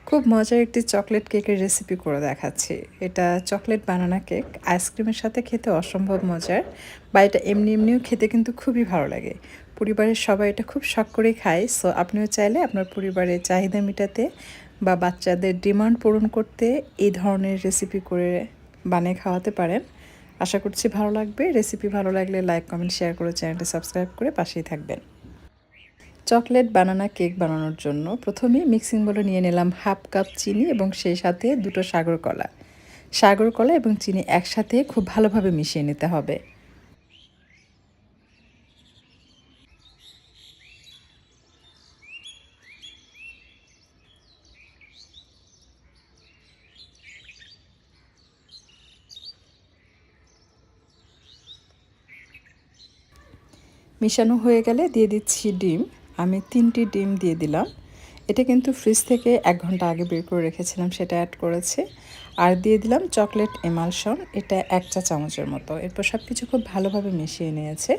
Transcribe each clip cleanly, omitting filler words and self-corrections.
খুব মজার একটি চকলেট কেকের রেসিপি করে দেখাচ্ছি। এটা চকলেট বানানা কেক, আইসক্রিমের সাথে খেতে অসম্ভব মজার, বা এটা এমনিও খেতে কিন্তু খুবই ভালো লাগে। পরিবারের সবাই এটা খুব শখ করেই খায়। সো আপনিও চাইলে আপনার পরিবারের চাহিদা মেটাতে বা বাচ্চাদের ডিমান্ড পূরণ করতে এই ধরনের রেসিপি করে বানিয়ে খাওয়াতে পারেন। আশা করছি ভালো লাগবে। রেসিপি ভালো লাগলে লাইক, কমেন্ট, শেয়ার করে চ্যানেলটা সাবস্ক্রাইব করে পাশেই থাকবেন। চকলেট বানানা কেক বানানোর জন্য প্রথমেই মিক্সিং বোলে নিয়ে নিলাম হাফ কাপ চিনি এবং সেই সাথে দুটো সাগর কলা এবং চিনি একসাথে খুব ভালোভাবে মিশিয়ে নিতে হবে। মিশানো হয়ে গেলে দিয়ে দিচ্ছি ডিম। আমি 3টি ডিম দিয়ে দিলাম। এটা কিন্তু ফ্রিজ থেকে 1 ঘন্টা আগে বের করে রেখেছিলাম, সেটা অ্যাড করেছে। আর দিয়ে দিলাম চকলেট এমালশন, এটা 1 চা চামচের মতো। এরপর সব কিছু খুব ভালোভাবে মিশিয়ে নিয়েছে।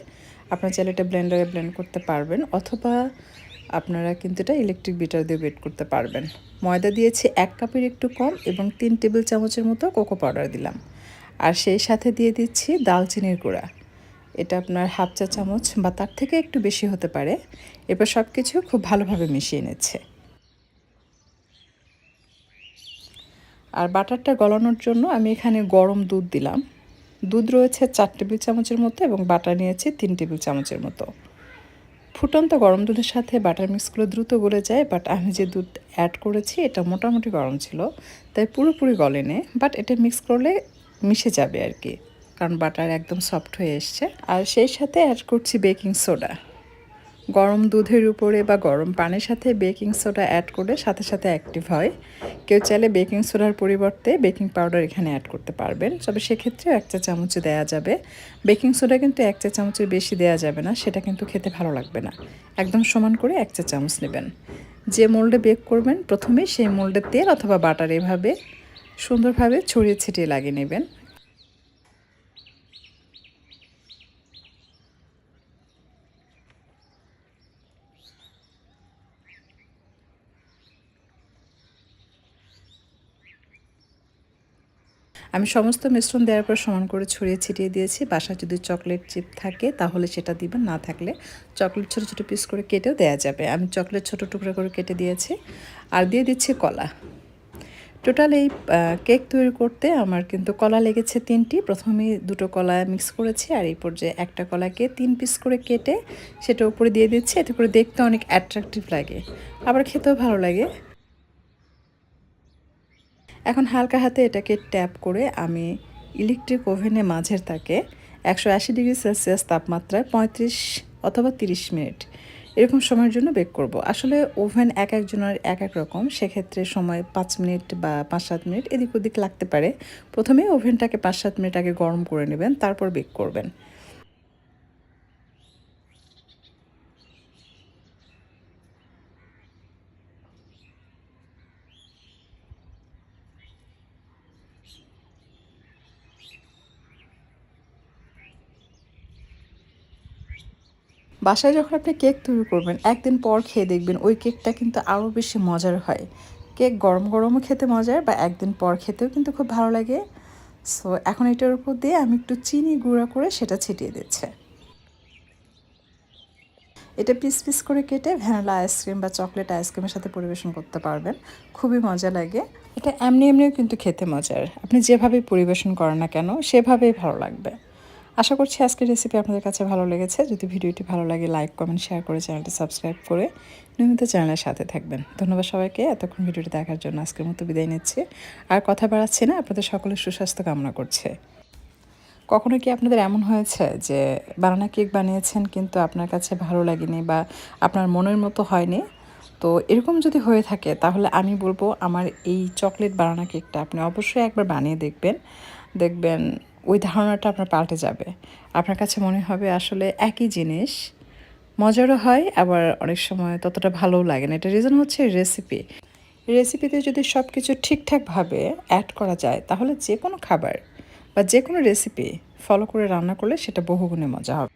আপনারা চাইলে এটা ব্লেন্ডারে ব্লেন্ড করতে পারবেন, অথবা আপনারা কিন্তু এটা ইলেকট্রিক বিটার দিয়ে বেট করতে পারবেন। ময়দা দিয়েছি 1 কাপের একটু কম এবং 3 টেবিল চামচের মতো কোকো পাউডার দিলাম। আর সেই সাথে দিয়ে দিচ্ছি দালচিনির গুঁড়া। এটা আপনার হাফ 1 চা চামচ বা তার থেকে একটু বেশি হতে পারে। এরপর সব কিছু খুব ভালোভাবে মিশিয়ে নিচ্ছে। আর বাটারটা গলানোর জন্য আমি এখানে গরম দুধ দিলাম। দুধ রয়েছে 4 টেবিল চামচের মতো এবং বাটার নিয়েছি 3 টেবিল চামচের মতো। ফুটন্ত গরম দুধের সাথে বাটার মিক্সগুলো দ্রুত গলে যায়, বাট আমি যে দুধ অ্যাড করেছি এটা মোটামুটি গরম ছিল, তাই পুরোপুরি গলেনি। বাট এটা মিক্স করলে মিশে যাবে আর কি, কারণ বাটার একদম সফট হয়ে এসছে। আর সেই সাথে অ্যাড করছি বেকিং সোডা। গরম দুধের উপরে বা গরম পানির সাথে বেকিং সোডা অ্যাড করলে সাথে সাথে অ্যাক্টিভ হয়। কেউ চাইলে বেকিং সোডার পরিবর্তে বেকিং পাউডার এখানে অ্যাড করতে পারবেন, তবে সেক্ষেত্রে 1 চা চামচ দেওয়া যাবে। বেকিং সোডা কিন্তু 1 চা চামচের বেশি দেওয়া যাবে না, সেটা কিন্তু খেতে ভালো লাগবে না। একদম সমান করে 1 চা চামচ নেবেন। যে মোল্ডে বেক করবেন প্রথমেই সেই মোল্ডে তেল অথবা বাটার এভাবে সুন্দরভাবে ছড়িয়ে ছিটিয়ে লাগিয়ে নেবেন। আমি সমস্ত মিশ্রণ দেওয়ার পর সমান করে ছড়িয়ে ছিটিয়ে দিয়েছি। বাসায় যদি চকলেট চিপ থাকে তাহলে সেটা দিবেন, না থাকলে চকলেট ছোটো ছোটো পিস করে কেটেও দেওয়া যাবে। আমি চকলেট ছোটো টুকরো করে কেটে দিয়েছি। আর দিয়ে দিচ্ছি কলা। টোটাল এই কেক তৈরি করতে আমার কিন্তু কলা লেগেছে 3টি। প্রথমে 2টো কলা মিক্স করেছি, আর এই পর্যায়ে একটা কলাকে 3 পিস করে কেটে সেটা উপরে দিয়ে দিচ্ছি। এতে করে দেখতে অনেক অ্যাট্রাকটিভ লাগে, আবার খেতেও ভালো লাগে। এখন হালকা হাতে এটাকে ট্যাপ করে আমি ইলেকট্রিক ওভেনে মাঝের তাকে 180 ডিগ্রি সেলসিয়াস তাপমাত্রায় 35 অথবা 30 মিনিট এরকম সময়ের জন্য বেক করব। আসলে ওভেন এক একজনের এক এক রকম, সেক্ষেত্রে সময় 5 মিনিট বা 5-7 মিনিট এদিক ওদিক লাগতে পারে। প্রথমে ওভেনটাকে 5-7 মিনিট আগে গরম করে নেবেন, তারপর বেক করবেন। বাসায় যখন আপনি কেক তৈরি করবেন 1 দিন পর খেয়ে দেখবেন ওই কেকটা কিন্তু আরও বেশি মজার হয়। কেক গরম গরমও খেতে মজার, বা 1 দিন পর খেতেও কিন্তু খুব ভালো লাগে। সো এখন এটার উপর দিয়ে আমি একটু চিনি গুঁড়া করে সেটা ছিটিয়ে দিচ্ছি। এটা পিস পিস করে কেটে ভ্যানিলা আইসক্রিম বা চকলেট আইসক্রিমের সাথে পরিবেশন করতে পারবেন, খুবই মজা লাগে। এটা এমনিও কিন্তু খেতে মজার, আপনি যেভাবেই পরিবেশন করেন না কেন সেভাবেই ভালো লাগবে। আশা করছি আজকের রেসিপি আপনাদের কাছে ভালো লেগেছে। যদি ভিডিওটি ভালো লাগে লাইক, কমেন্ট, শেয়ার করে চ্যানেলটি সাবস্ক্রাইব করে নিয়মিত চ্যানেলের সাথে থাকবেন। ধন্যবাদ সবাইকে এতক্ষণ ভিডিওটি দেখার জন্য। আজকের মতো বিদায় নিচ্ছি, আর কথা বাড়াচ্ছি না। আপনাদের সকলের সুস্বাস্থ্য কামনা করছে। কখনো কি আপনাদের এমন হয়েছে যে বানানা কেক বানিয়েছেন কিন্তু আপনার কাছে ভালো লাগেনি বা আপনার মনের মতো হয়নি? তো এরকম যদি হয়ে থাকে তাহলে আমি বলবো আমার এই চকলেট বানানা কেকটা আপনি অবশ্যই একবার বানিয়ে দেখবেন। দেখবেন ওই ধারণাটা আপনার পাল্টে যাবে। আপনার কাছে মনে হবে আসলে একই জিনিস, মজারও হয়, আবার অনেক সময় ততটা ভালোও লাগে না। এটা রিজন হচ্ছে রেসিপিতে যদি সব কিছু ঠিকঠাকভাবে অ্যাড করা যায় তাহলে যে কোনো খাবার বা যে কোনো রেসিপি ফলো করে রান্না করলে সেটা বহুগুণে মজা হবে।